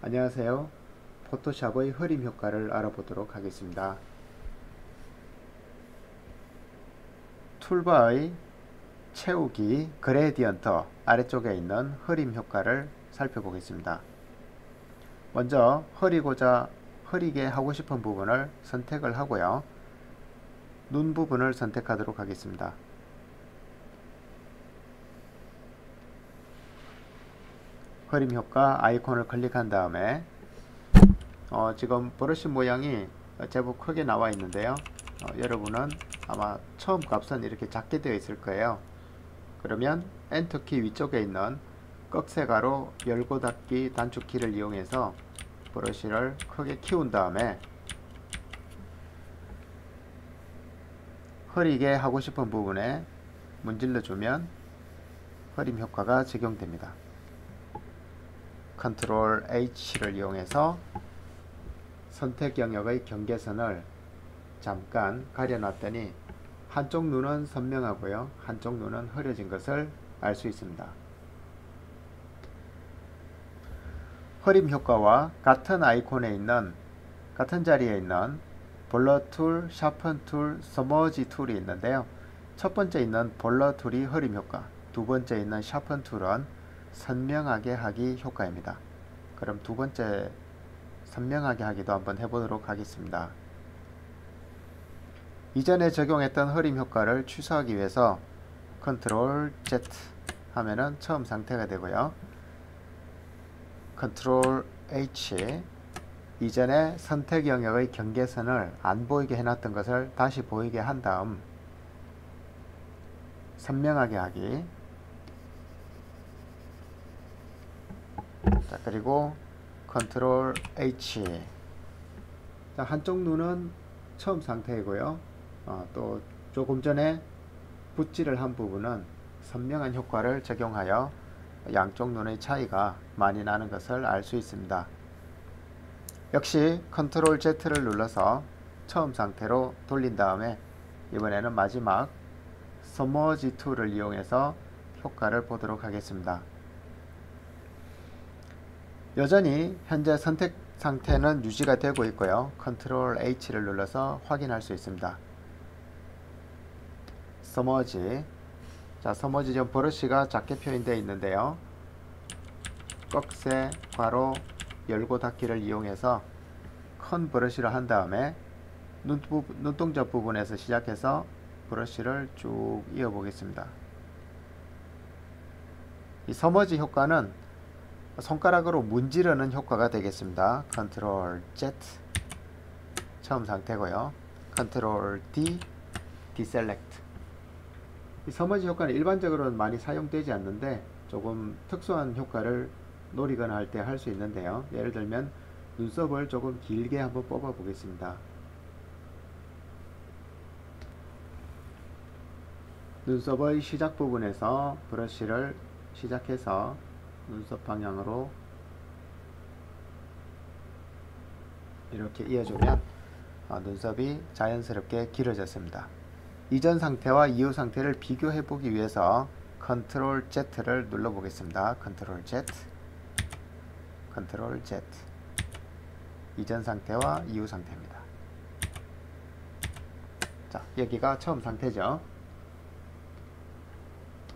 안녕하세요. 포토샵의 흐림 효과를 알아보도록 하겠습니다. 툴바의 채우기 그레디언트 아래쪽에 있는 흐림 효과를 살펴보겠습니다. 먼저 흐리게 하고 싶은 부분을 선택을 하고요. 눈 부분을 선택하도록 하겠습니다. 흐림 효과 아이콘을 클릭한 다음에 지금 브러쉬 모양이 제법 크게 나와 있는데요. 여러분은 아마 처음 값은 이렇게 작게 되어 있을 거예요. 그러면 엔터키 위쪽에 있는 꺽쇠가로 열고 닫기 단축키를 이용해서 브러쉬를 크게 키운 다음에 흐리게 하고 싶은 부분에 문질러 주면 흐림 효과가 적용됩니다. 컨트롤 H를 이용해서 선택 영역의 경계선을 잠깐 가려놨더니 한쪽 눈은 선명하고요, 한쪽 눈은 흐려진 것을 알 수 있습니다. 흐림 효과와 같은 아이콘에 있는 같은 자리에 있는 블러 툴, 샤픈 툴, 서머지 툴이 있는데요. 첫 번째 있는 블러 툴이 흐림 효과, 두 번째 있는 샤픈 툴은 선명하게 하기 효과입니다. 그럼 두 번째 선명하게 하기도 한번 해보도록 하겠습니다. 이전에 적용했던 흐림 효과를 취소하기 위해서 컨트롤 Z 하면은 처음 상태가 되고요. 컨트롤 H, 이전에 선택 영역의 경계선을 안 보이게 해놨던 것을 다시 보이게 한 다음 선명하게 하기, 자, 그리고 컨트롤 H. 자, 한쪽 눈은 처음 상태이고요. 또 조금 전에 붓질을 한 부분은 선명한 효과를 적용하여 양쪽 눈의 차이가 많이 나는 것을 알 수 있습니다. 역시 컨트롤 Z를 눌러서 처음 상태로 돌린 다음에 이번에는 마지막 서머지 툴을 이용해서 효과를 보도록 하겠습니다. 여전히 현재 선택 상태는 유지가 되고 있고요. 컨트롤 H를 눌러서 확인할 수 있습니다. 서머지, 자, 서머지 전 브러쉬가 작게 표현되어 있는데요. 꺽쇠, 괄호, 열고 닫기를 이용해서 큰 브러쉬를 한 다음에 눈동자 부분에서 시작해서 브러쉬를 쭉 이어 보겠습니다. 이 서머지 효과는 손가락으로 문지르는 효과가 되겠습니다. 컨트롤 Z 처음 상태고요. 컨트롤 D 디셀렉트. 이 서머지 효과는 일반적으로는 많이 사용되지 않는데 조금 특수한 효과를 노리거나 할 때 할 수 있는데요. 예를 들면 눈썹을 조금 길게 한번 뽑아 보겠습니다. 눈썹의 시작 부분에서 브러쉬를 시작해서 눈썹 방향으로 이렇게 이어주면 눈썹이 자연스럽게 길어졌습니다. 이전 상태와 이후 상태를 비교해 보기 위해서 컨트롤 Z를 눌러 보겠습니다. 컨트롤 Z, 컨트롤 Z. 이전 상태와 이후 상태입니다. 자, 여기가 처음 상태죠.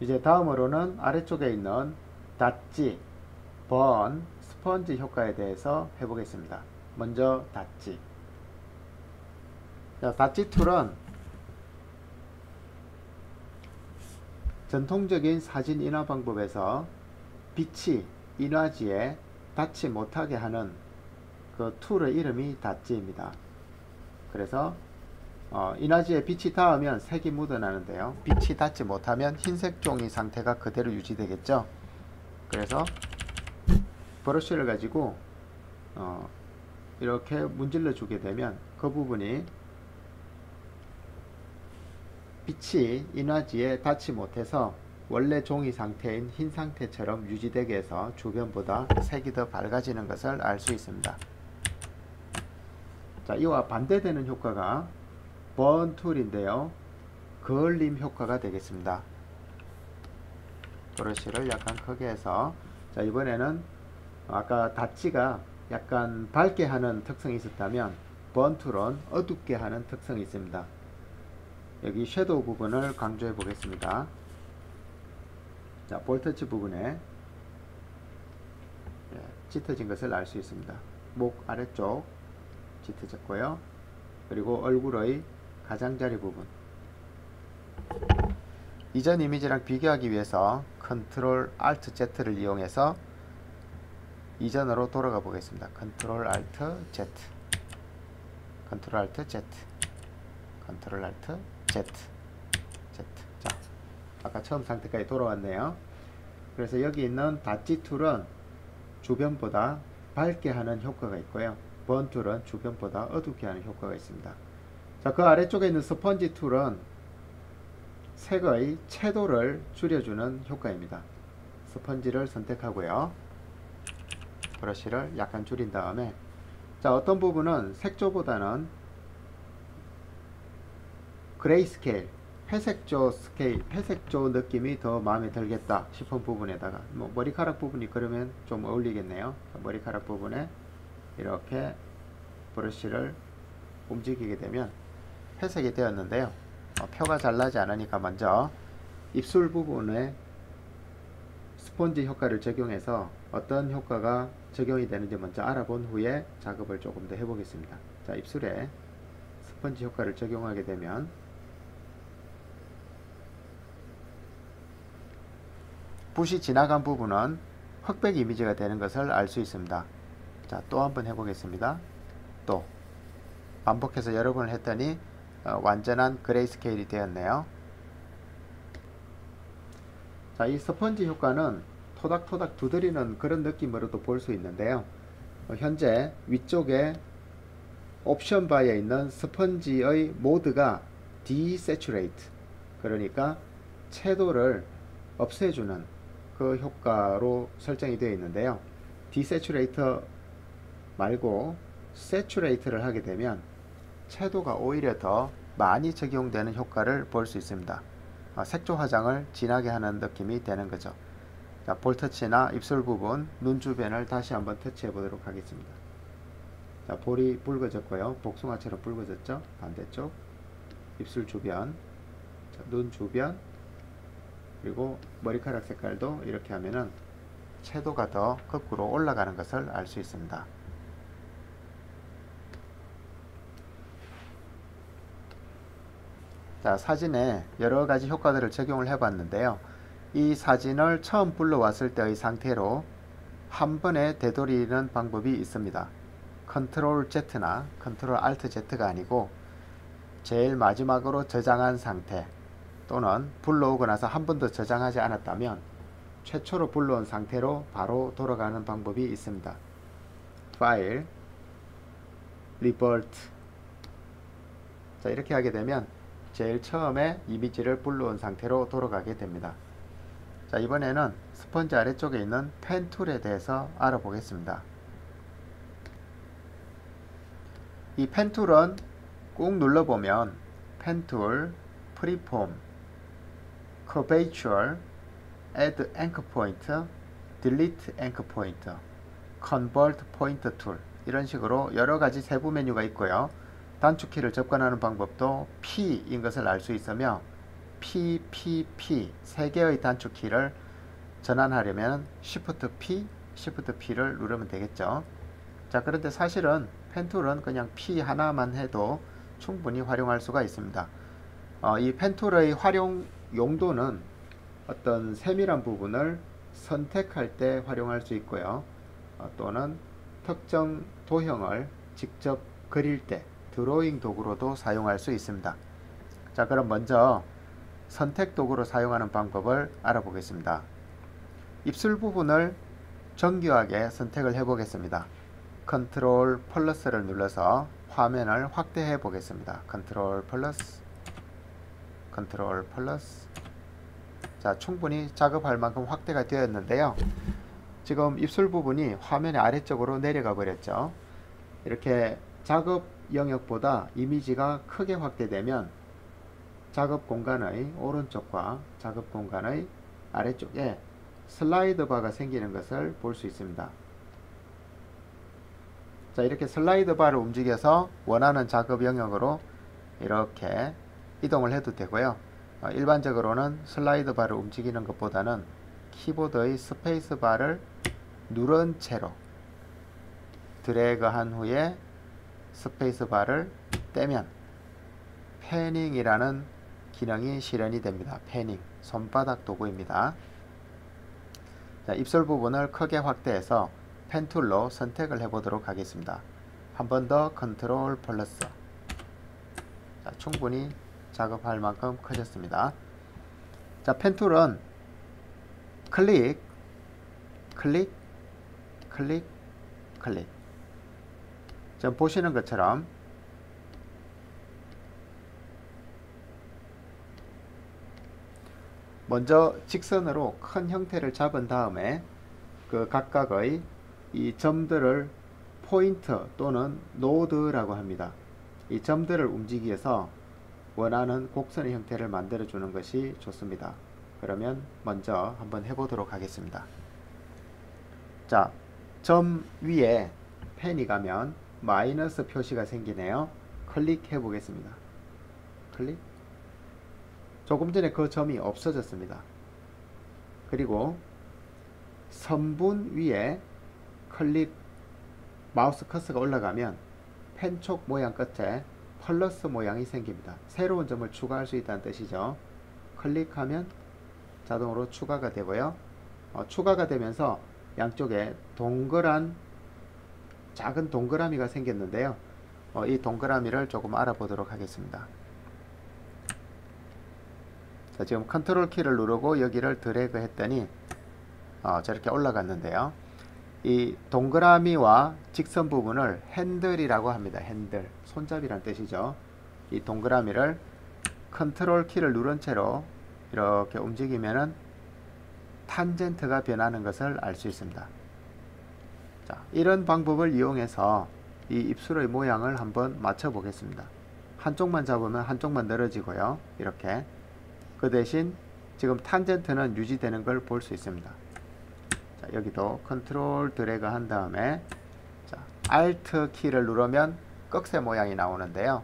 이제 다음으로는 아래쪽에 있는 닫지, 번, 스펀지 효과에 대해서 해보겠습니다. 먼저 닫지. 자, 닫지 툴은 전통적인 사진 인화 방법에서 빛이 인화지에 닿지 못하게 하는 그 툴의 이름이 닫지입니다. 그래서 인화지에 빛이 닿으면 색이 묻어나는데요. 빛이 닿지 못하면 흰색 종이 상태가 그대로 유지되겠죠. 그래서 브러쉬를 가지고 이렇게 문질러 주게 되면 그 부분이 빛이 인화지에 닿지 못해서 원래 종이 상태인 흰 상태처럼 유지되게 해서 주변보다 색이 더 밝아지는 것을 알 수 있습니다. 자, 이와 반대되는 효과가 번 툴인데요. 그을림 효과가 되겠습니다. 브러쉬를 약간 크게 해서, 자, 이번에는 아까 닫지가 약간 밝게 하는 특성이 있었다면 번툴은 어둡게 하는 특성이 있습니다. 여기 섀도우 부분을 강조해 보겠습니다. 자, 볼터치 부분에 짙어진 것을 알 수 있습니다. 목 아래쪽 짙어졌고요. 그리고 얼굴의 가장자리 부분. 이전 이미지랑 비교하기 위해서 컨트롤 알트 Z를 이용해서 이전으로 돌아가 보겠습니다. 컨트롤 알트 Z, 컨트롤 알트 Z, 컨트롤 알트 Z, Z. 자, 아까 처음 상태까지 돌아왔네요. 그래서 여기 있는 닷지 툴은 주변보다 밝게 하는 효과가 있고요. 번 툴은 주변보다 어둡게 하는 효과가 있습니다. 자, 그 아래쪽에 있는 스펀지 툴은 색의 채도를 줄여주는 효과입니다. 스펀지를 선택하고요. 브러쉬를 약간 줄인 다음에, 자, 어떤 부분은 색조보다는 그레이스케일, 회색조 느낌이 더 마음에 들겠다 싶은 부분에다가 머리카락 부분이 그러면 좀 어울리겠네요. 머리카락 부분에 이렇게 브러쉬를 움직이게 되면 회색이 되었는데요. 표가 잘 나지 않으니까 먼저 입술 부분에 스펀지 효과를 적용해서 어떤 효과가 적용이 되는지 먼저 알아본 후에 작업을 조금 더 해보겠습니다. 자, 입술에 스펀지 효과를 적용하게 되면 붓이 지나간 부분은 흑백 이미지가 되는 것을 알 수 있습니다. 자, 또 한번 해보겠습니다. 또 반복해서 여러 번을 했더니 완전한 그레이스케일이 되었네요. 자, 이 스펀지 효과는 토닥토닥 두드리는 그런 느낌으로도 볼 수 있는데요. 현재 위쪽에 옵션 바에 있는 스펀지의 모드가 Desaturate, 그러니까 채도를 없애주는 그 효과로 설정이 되어 있는데요. Desaturate 말고 Saturate를 하게 되면 채도가 오히려 더 많이 적용되는 효과를 볼 수 있습니다. 색조 화장을 진하게 하는 느낌이 되는 거죠. 자, 볼터치나 입술 부분, 눈 주변을 다시 한번 터치해 보도록 하겠습니다. 자, 볼이 붉어졌고요. 복숭아처럼 붉어졌죠. 반대쪽 입술 주변, 자, 눈 주변, 그리고 머리카락 색깔도 이렇게 하면은 채도가 더 거꾸로 올라가는 것을 알 수 있습니다. 자, 사진에 여러가지 효과들을 적용을 해 봤는데요. 이 사진을 처음 불러왔을 때의 상태로 한 번에 되돌리는 방법이 있습니다. 컨트롤 Z나 컨트롤 알트 Z가 아니고 제일 마지막으로 저장한 상태, 또는 불러오고 나서 한 번도 저장하지 않았다면 최초로 불러온 상태로 바로 돌아가는 방법이 있습니다. 파일, 리버트. 자, 이렇게 하게 되면 제일 처음에 이미지를 불러온 상태로 돌아가게 됩니다. 자, 이번에는 스펀지 아래쪽에 있는 펜 툴에 대해서 알아보겠습니다. 이 펜 툴은 꾹 눌러보면 펜 툴, 프리폼, curvature, add anchor point, delete anchor point, convert point tool, 이런 식으로 여러가지 세부 메뉴가 있고요. 단축키를 접근하는 방법도 P인 것을 알 수 있으며 P, P, P 3개의 단축키를 전환하려면 Shift P, Shift P를 누르면 되겠죠. 자, 그런데 사실은 펜툴은 그냥 P 하나만 해도 충분히 활용할 수가 있습니다. 이 펜툴의 활용 용도는 어떤 세밀한 부분을 선택할 때 활용할 수 있고요. 또는 특정 도형을 직접 그릴 때 드로잉 도구로도 사용할 수 있습니다. 자, 그럼 먼저 선택 도구로 사용하는 방법을 알아보겠습니다. 입술 부분을 정교하게 선택을 해 보겠습니다. 컨트롤 플러스를 눌러서 화면을 확대해 보겠습니다. 컨트롤 플러스, 컨트롤 플러스. 자, 충분히 작업할 만큼 확대가 되었는데요. 지금 입술 부분이 화면의 아래쪽으로 내려가 버렸죠. 이렇게 작업 영역보다 이미지가 크게 확대되면 작업 공간의 오른쪽과 작업 공간의 아래쪽에 슬라이드 바가 생기는 것을 볼 수 있습니다. 자, 이렇게 슬라이드 바를 움직여서 원하는 작업 영역으로 이렇게 이동을 해도 되고요. 일반적으로는 슬라이드 바를 움직이는 것보다는 키보드의 스페이스 바를 누른 채로 드래그 한 후에 스페이스 바를 떼면 패닝이라는 기능이 실현이 됩니다. 패닝, 손바닥 도구입니다. 자, 입술 부분을 크게 확대해서 펜 툴로 선택을 해보도록 하겠습니다. 한 번 더 컨트롤 플러스. 자, 충분히 작업할 만큼 커졌습니다. 자, 펜 툴은 클릭, 클릭, 클릭, 클릭. 지금 보시는 것처럼 먼저 직선으로 큰 형태를 잡은 다음에 그 각각의 이 점들을 포인트 또는 노드라고 합니다. 이 점들을 움직여서 원하는 곡선의 형태를 만들어 주는 것이 좋습니다. 그러면 먼저 한번 해보도록 하겠습니다. 자, 점 위에 펜이 가면 마이너스 표시가 생기네요. 클릭해 보겠습니다. 클릭. 조금 전에 그 점이 없어졌습니다. 그리고 선분 위에 클릭, 마우스 커서가 올라가면 펜촉 모양 끝에 플러스 모양이 생깁니다. 새로운 점을 추가할 수 있다는 뜻이죠. 클릭하면 자동으로 추가가 되고요. 추가가 되면서 양쪽에 동그란 작은 동그라미가 생겼는데요. 이 동그라미를 조금 알아보도록 하겠습니다. 자, 지금 컨트롤 키를 누르고 여기를 드래그 했더니 저렇게 올라갔는데요. 이 동그라미와 직선 부분을 핸들이라고 합니다. 핸들, 손잡이란 뜻이죠. 이 동그라미를 컨트롤 키를 누른 채로 이렇게 움직이면은 탄젠트가 변하는 것을 알 수 있습니다. 자, 이런 방법을 이용해서 이 입술의 모양을 한번 맞춰 보겠습니다. 한쪽만 잡으면 한쪽만 늘어지고요. 이렇게. 그 대신 지금 탄젠트는 유지되는 걸 볼 수 있습니다. 자, 여기도 컨트롤 드래그 한 다음에 자, Alt 키를 누르면 꺽쇠 모양이 나오는데요.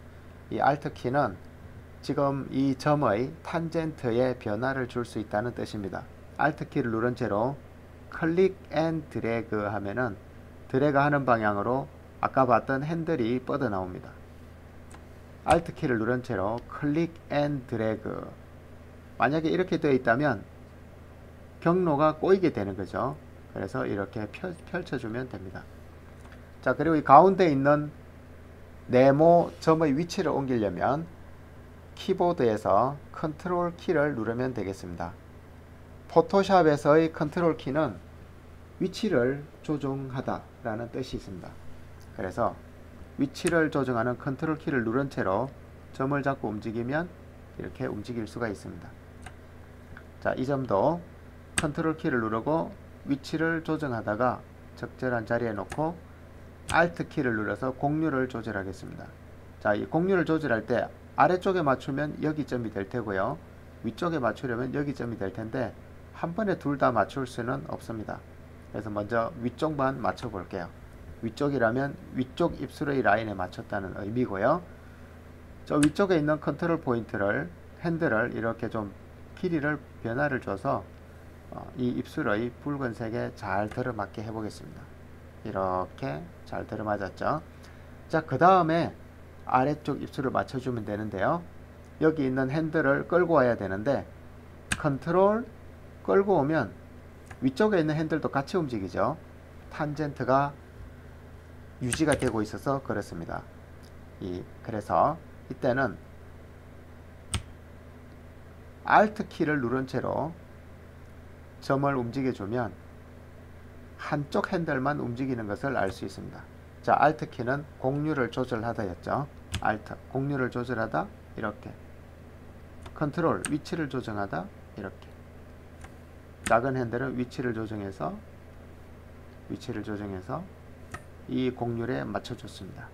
이 Alt 키는 지금 이 점의 탄젠트에 변화를 줄 수 있다는 뜻입니다. Alt 키를 누른 채로 클릭 앤 드래그 하면은 드래그 하는 방향으로 아까 봤던 핸들이 뻗어 나옵니다. Alt 키를 누른 채로 클릭 앤 드래그. 만약에 이렇게 되어 있다면 경로가 꼬이게 되는 거죠. 그래서 이렇게 펼쳐주면 됩니다. 자, 그리고 이 가운데 있는 네모 점의 위치를 옮기려면 키보드에서 컨트롤 키를 누르면 되겠습니다. 포토샵에서의 컨트롤 키는 위치를 조정하다 라는 뜻이 있습니다. 그래서 위치를 조정하는 컨트롤 키를 누른 채로 점을 잡고 움직이면 이렇게 움직일 수가 있습니다. 자, 이 점도 컨트롤 키를 누르고 위치를 조정하다가 적절한 자리에 놓고 Alt 키를 눌러서 곡률을 조절하겠습니다. 자, 이 곡률을 조절할 때 아래쪽에 맞추면 여기 점이 될 테고요. 위쪽에 맞추려면 여기 점이 될 텐데 한 번에 둘 다 맞출 수는 없습니다. 그래서 먼저 위쪽만 맞춰 볼게요. 위쪽이라면 위쪽 입술의 라인에 맞췄다는 의미고요. 저 위쪽에 있는 컨트롤 포인트를, 핸들을 이렇게 좀 길이를 변화를 줘서 이 입술의 붉은색에 잘 들어맞게 해보겠습니다. 이렇게 잘 들어맞았죠. 자, 그 다음에 아래쪽 입술을 맞춰주면 되는데요. 여기 있는 핸들을 끌고 와야 되는데 컨트롤 끌고 오면 위쪽에 있는 핸들도 같이 움직이죠. 탄젠트가 유지가 되고 있어서 그렇습니다. 그래서 이때는 Alt 키를 누른 채로 점을 움직여주면 한쪽 핸들만 움직이는 것을 알 수 있습니다. 자, Alt 키는 곡률을 조절하다였죠. Alt, 곡률을 조절하다 이렇게. 컨트롤, 위치를 조정하다 이렇게. 작은 핸들은 위치를 조정해서 이 곡률에 맞춰줬습니다.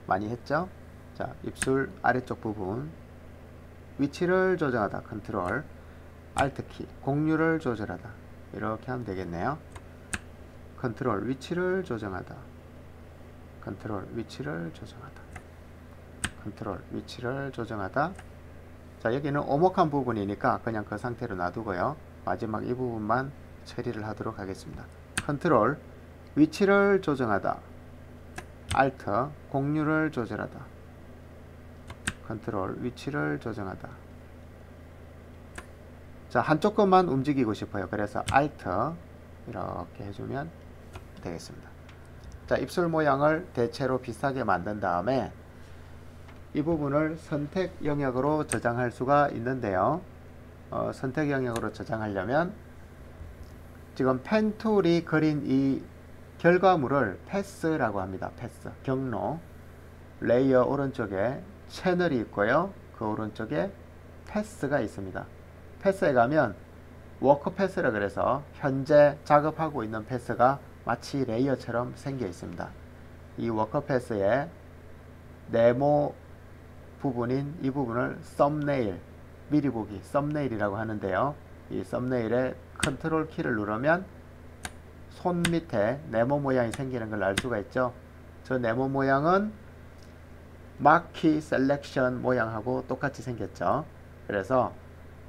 많이 했죠? 자, 입술 아래쪽 부분 위치를 조정하다 컨트롤, Alt 키, 곡률을 조절하다 이렇게 하면 되겠네요. 컨트롤 위치를 조정하다. 컨트롤 위치를 조정하다. 컨트롤 위치를 조정하다. 자, 여기는 오목한 부분이니까 그냥 그 상태로 놔두고요. 마지막 이 부분만 처리를 하도록 하겠습니다. 컨트롤 위치를 조정하다. 알트 공유를 조절하다. 컨트롤 위치를 조정하다. 자, 한쪽 것만 움직이고 싶어요. 그래서 알트 이렇게 해주면 되겠습니다. 자, 입술 모양을 대체로 비슷하게 만든 다음에 이 부분을 선택 영역으로 저장할 수가 있는데요. 선택 영역으로 저장하려면 지금 펜 툴이 그린 이 결과물을 패스라고 합니다. 패스 경로 레이어 오른쪽에 채널이 있고요. 그 오른쪽에 패스가 있습니다. 패스에 가면 워크 패스라 그래서 현재 작업하고 있는 패스가 마치 레이어처럼 생겨 있습니다. 이 워크 패스에 네모 부분인 이 부분을 썸네일 미리 보기 썸네일이라고 하는데요. 이 썸네일에 컨트롤 키를 누르면 손 밑에 네모 모양이 생기는 걸 알 수가 있죠. 저 네모 모양은 마키 셀렉션 모양하고 똑같이 생겼죠. 그래서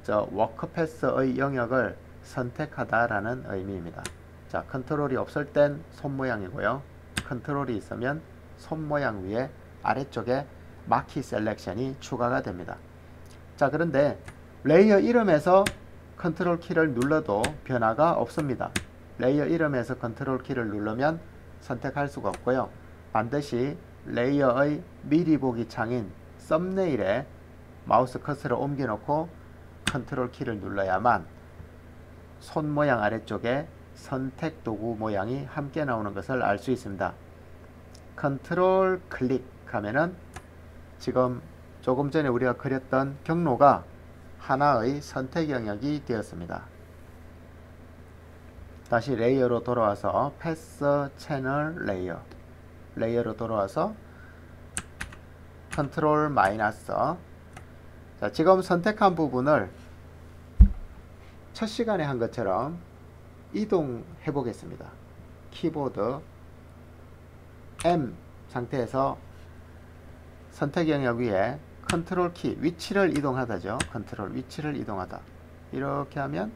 저 워크 패스의 영역을 선택하다라는 의미입니다. 자, 컨트롤이 없을 땐 손 모양이고요. 컨트롤이 있으면 손 모양 위에 아래쪽에 마키 셀렉션이 추가가 됩니다. 자, 그런데 레이어 이름에서 컨트롤 키를 눌러도 변화가 없습니다. 레이어 이름에서 컨트롤 키를 누르면 선택할 수가 없고요. 반드시 레이어의 미리 보기 창인 썸네일에 마우스 커서를 옮겨 놓고 컨트롤 키를 눌러야만 손 모양 아래쪽에 선택 도구 모양이 함께 나오는 것을 알 수 있습니다. 컨트롤 클릭하면은 지금 조금 전에 우리가 그렸던 경로가 하나의 선택 영역이 되었습니다. 다시 레이어로 돌아와서 패스 채널 레이어 레이어로 돌아와서 컨트롤 마이너스. 자, 지금 선택한 부분을 첫 시간에 한 것처럼 이동해 보겠습니다. 키보드 M 상태에서 선택 영역 위에 컨트롤 키 위치를 이동하다죠. 컨트롤 위치를 이동하다. 이렇게 하면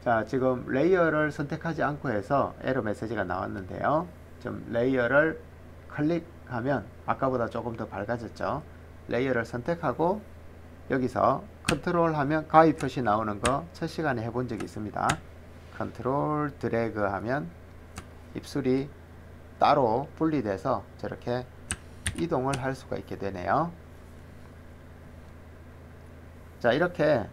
자, 지금 레이어를 선택하지 않고 해서 에러 메시지가 나왔는데요. 좀 레이어를 클릭하면 아까보다 조금 더 밝아졌죠. 레이어를 선택하고 여기서 컨트롤 하면 가위 표시 나오는 거 첫 시간에 해본 적이 있습니다. 컨트롤 드래그 하면 입술이 따로 분리돼서 저렇게 이동을 할 수가 있게 되네요. 자, 이렇게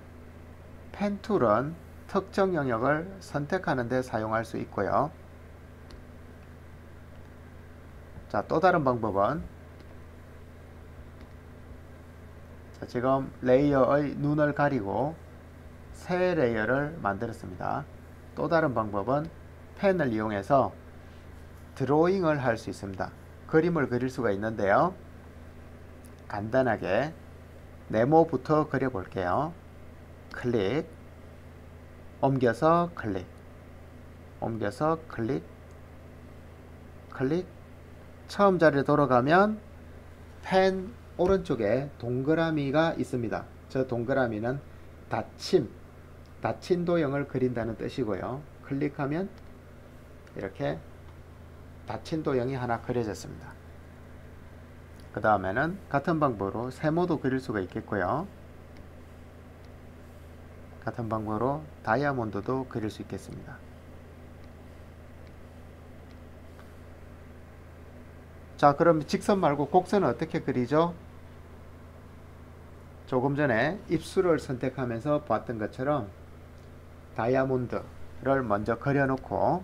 펜 툴은 특정 영역을 선택하는 데 사용할 수 있고요. 자, 또 다른 방법은 자, 지금 레이어의 눈을 가리고 새 레이어를 만들었습니다. 또 다른 방법은 펜을 이용해서 드로잉을 할 수 있습니다. 그림을 그릴 수가 있는데요. 간단하게 네모부터 그려볼게요. 클릭, 옮겨서 클릭, 옮겨서 클릭, 클릭. 처음 자리에 돌아가면 펜 오른쪽에 동그라미가 있습니다. 저 동그라미는 닫힌 도형을 그린다는 뜻이고요. 클릭하면 이렇게 닫힌 도형이 하나 그려졌습니다. 그 다음에는 같은 방법으로 세모도 그릴 수가 있겠고요. 같은 방법으로 다이아몬드도 그릴 수 있겠습니다. 자, 그럼 직선 말고 곡선은 어떻게 그리죠? 조금 전에 입술을 선택하면서 봤던 것처럼 다이아몬드를 먼저 그려놓고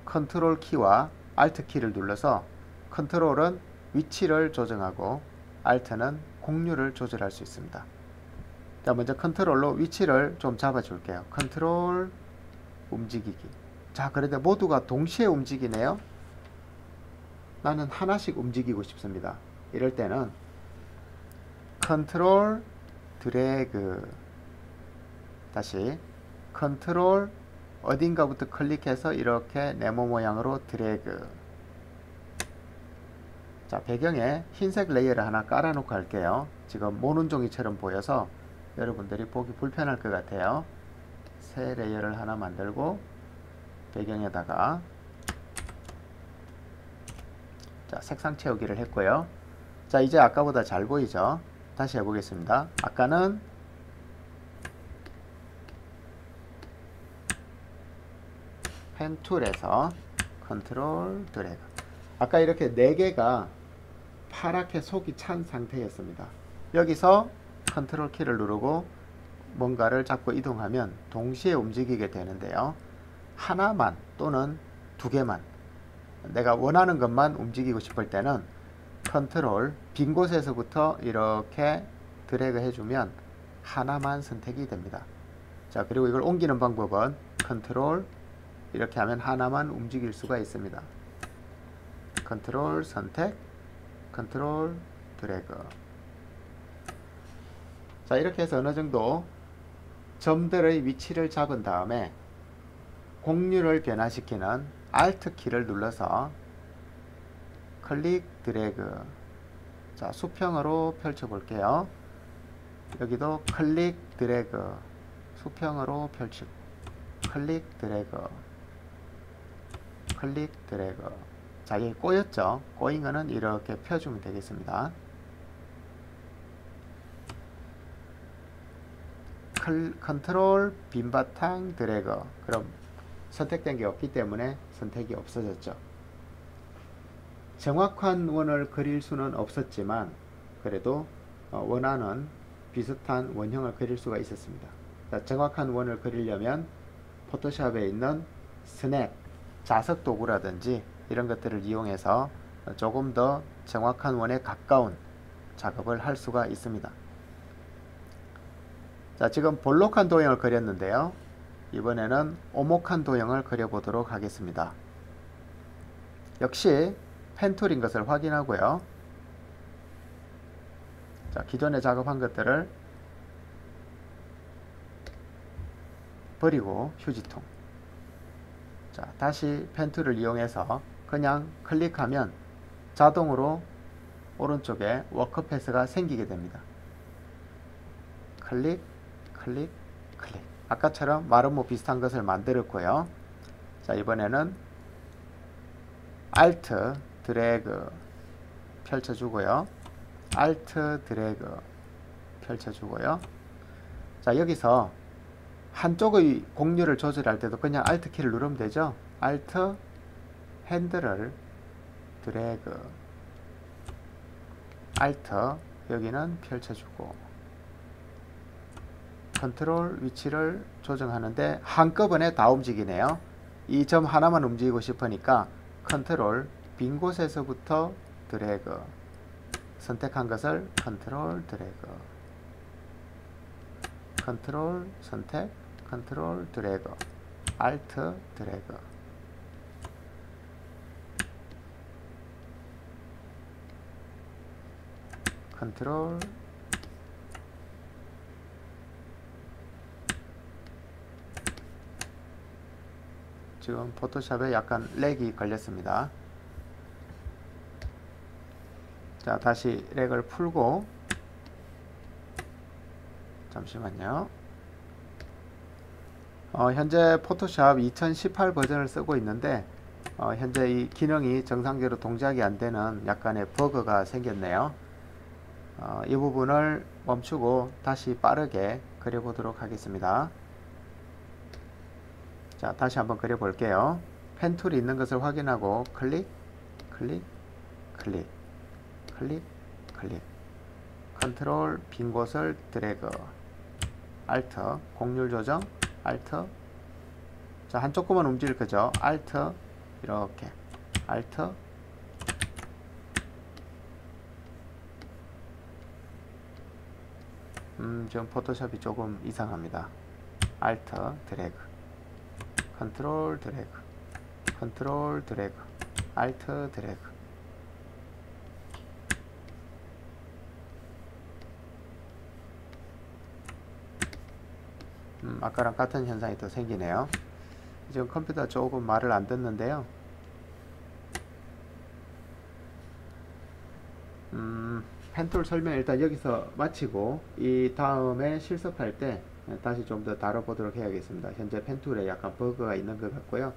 컨트롤 키와 알트 키를 눌러서 컨트롤은 위치를 조정하고 알트는 공류를 조절할 수 있습니다. 자, 먼저 컨트롤로 위치를 좀 잡아줄게요. 컨트롤 움직이기. 자, 그런데 모두가 동시에 움직이네요. 나는 하나씩 움직이고 싶습니다. 이럴 때는 컨트롤 드래그, 다시 컨트롤 어딘가부터 클릭해서 이렇게 네모 모양으로 드래그. 자, 배경에 흰색 레이어를 하나 깔아 놓고 할게요. 지금 모눈종이처럼 보여서 여러분들이 보기 불편할 것 같아요. 새 레이어를 하나 만들고 배경에다가 자, 색상 채우기를 했고요. 자, 이제 아까보다 잘 보이죠? 다시 해보겠습니다. 아까는 펜 툴에서 컨트롤 드래그. 아까 이렇게 4개가 파랗게 속이 찬 상태였습니다. 여기서 컨트롤 키를 누르고 뭔가를 잡고 이동하면 동시에 움직이게 되는데요. 하나만 또는 2개만, 내가 원하는 것만 움직이고 싶을 때는 컨트롤 빈 곳에서부터 이렇게 드래그 해주면 하나만 선택이 됩니다. 자, 그리고 이걸 옮기는 방법은 컨트롤 이렇게 하면 하나만 움직일 수가 있습니다. 컨트롤 선택, 컨트롤 드래그. 자, 이렇게 해서 어느 정도 점들의 위치를 잡은 다음에 곡률을 변화시키는 Alt 키를 눌러서 클릭 드래그. 자, 수평으로 펼쳐 볼게요. 여기도 클릭 드래그, 수평으로 펼치고 클릭 드래그, 클릭 드래그. 자, 이게 꼬였죠? 꼬인 거는 이렇게 펴주면 되겠습니다. 컨트롤 빈 바탕 드래그. 그럼 선택된 게 없기 때문에 선택이 없어졌죠. 정확한 원을 그릴 수는 없었지만 그래도 원하는 비슷한 원형을 그릴 수가 있었습니다. 자, 정확한 원을 그리려면 포토샵에 있는 스냅, 자석 도구라든지 이런 것들을 이용해서 조금 더 정확한 원에 가까운 작업을 할 수가 있습니다. 자, 지금 볼록한 도형을 그렸는데요. 이번에는 오목한 도형을 그려보도록 하겠습니다. 역시 펜툴인 것을 확인하고요. 자, 기존에 작업한 것들을 버리고 휴지통. 자, 다시 펜툴을 이용해서 그냥 클릭하면 자동으로 오른쪽에 워크패스가 생기게 됩니다. 클릭, 클릭, 클릭. 아까처럼 마름모 비슷한 것을 만들었고요. 자, 이번에는 Alt 드래그 펼쳐주고요. Alt 드래그 펼쳐주고요. 자, 여기서 한쪽의 곡률을 조절할 때도 그냥 Alt 키를 누르면 되죠. Alt 핸들을 드래그, Alt 여기는 펼쳐주고, 컨트롤 위치를 조정하는데 한꺼번에 다 움직이네요. 이 점 하나만 움직이고 싶으니까 컨트롤 빈 곳에서부터 드래그, 선택한 것을 컨트롤 드래그, 컨트롤 선택, 컨트롤 드래그, Alt 드래그. 컨트롤 지금 포토샵에 약간 렉이 걸렸습니다. 자, 다시 렉을 풀고, 잠시만요. 현재 포토샵 2018 버전을 쓰고 있는데 현재 이 기능이 정상적으로 동작이 안 되는 약간의 버그가 생겼네요. 이 부분을 멈추고 다시 빠르게 그려보도록 하겠습니다. 자, 다시 한번 그려볼게요. 펜 툴이 있는 것을 확인하고 클릭, 클릭, 클릭, 클릭, 클릭, 컨트롤 빈 곳을 드래그, Alt 곡률 조정, Alt. 자, 한쪽 것만 움직일 거죠. Alt 이렇게, Alt. 지금 포토샵이 조금 이상합니다. Alt 드래그, 컨트롤 드래그, 컨트롤 드래그, Alt 드래그. 아까랑 같은 현상이 또 생기네요. 지금 컴퓨터 조금 말을 안 듣는데요. 펜툴 설명 일단 여기서 마치고 이 다음에 실습할 때 다시 좀 더 다뤄보도록 해야겠습니다. 현재 펜툴에 약간 버그가 있는 것 같고요.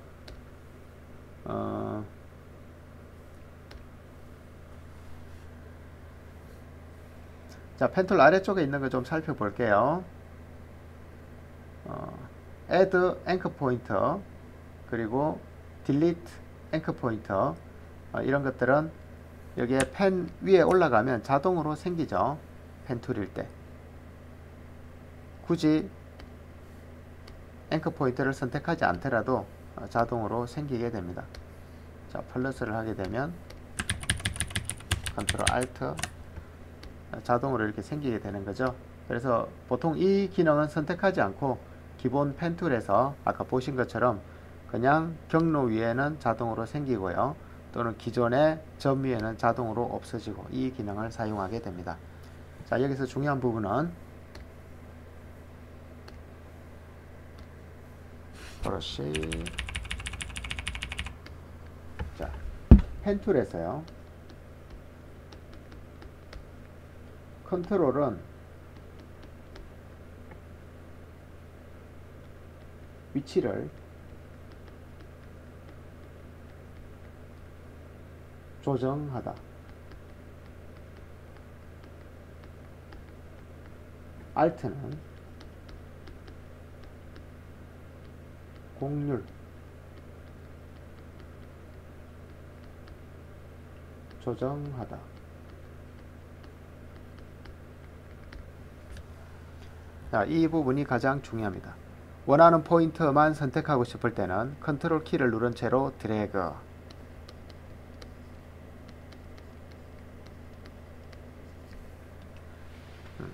자, 펜툴 아래쪽에 있는 거 좀 살펴볼게요. add anchor pointer 그리고 delete anchor pointer 이런 것들은 여기에 펜 위에 올라가면 자동으로 생기죠. 펜 툴일 때 굳이 앵커 포인트를 선택하지 않더라도 자동으로 생기게 됩니다. 자, 플러스를 하게 되면 컨트롤 알트 자동으로 이렇게 생기게 되는 거죠. 그래서 보통 이 기능은 선택하지 않고 기본 펜 툴에서 아까 보신 것처럼 그냥 경로 위에는 자동으로 생기고요. 또는 기존의 점 위에는 자동으로 없어지고 이 기능을 사용하게 됩니다. 자, 여기서 중요한 부분은 브러쉬 자, 펜 툴에서요. 컨트롤은 위치를 조정하다. Alt는 곡률 조정하다. 자, 이 부분이 가장 중요합니다. 원하는 포인트만 선택하고 싶을 때는 컨트롤 키를 누른 채로 드래그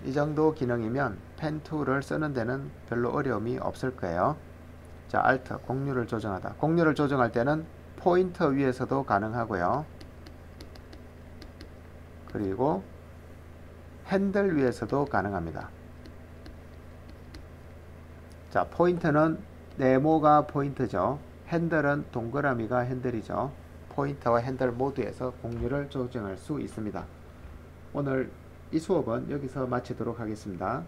이 정도 기능이면 펜 툴을 쓰는 데는 별로 어려움이 없을 거예요. 자, Alt 곡률을 조정하다. 곡률을 조정할 때는 포인터 위에서도 가능하고요. 그리고 핸들 위에서도 가능합니다. 자, 포인터는 네모가 포인트죠. 핸들은 동그라미가 핸들이죠. 포인터와 핸들 모두에서 곡률을 조정할 수 있습니다. 오늘 이 수업은 여기서 마치도록 하겠습니다.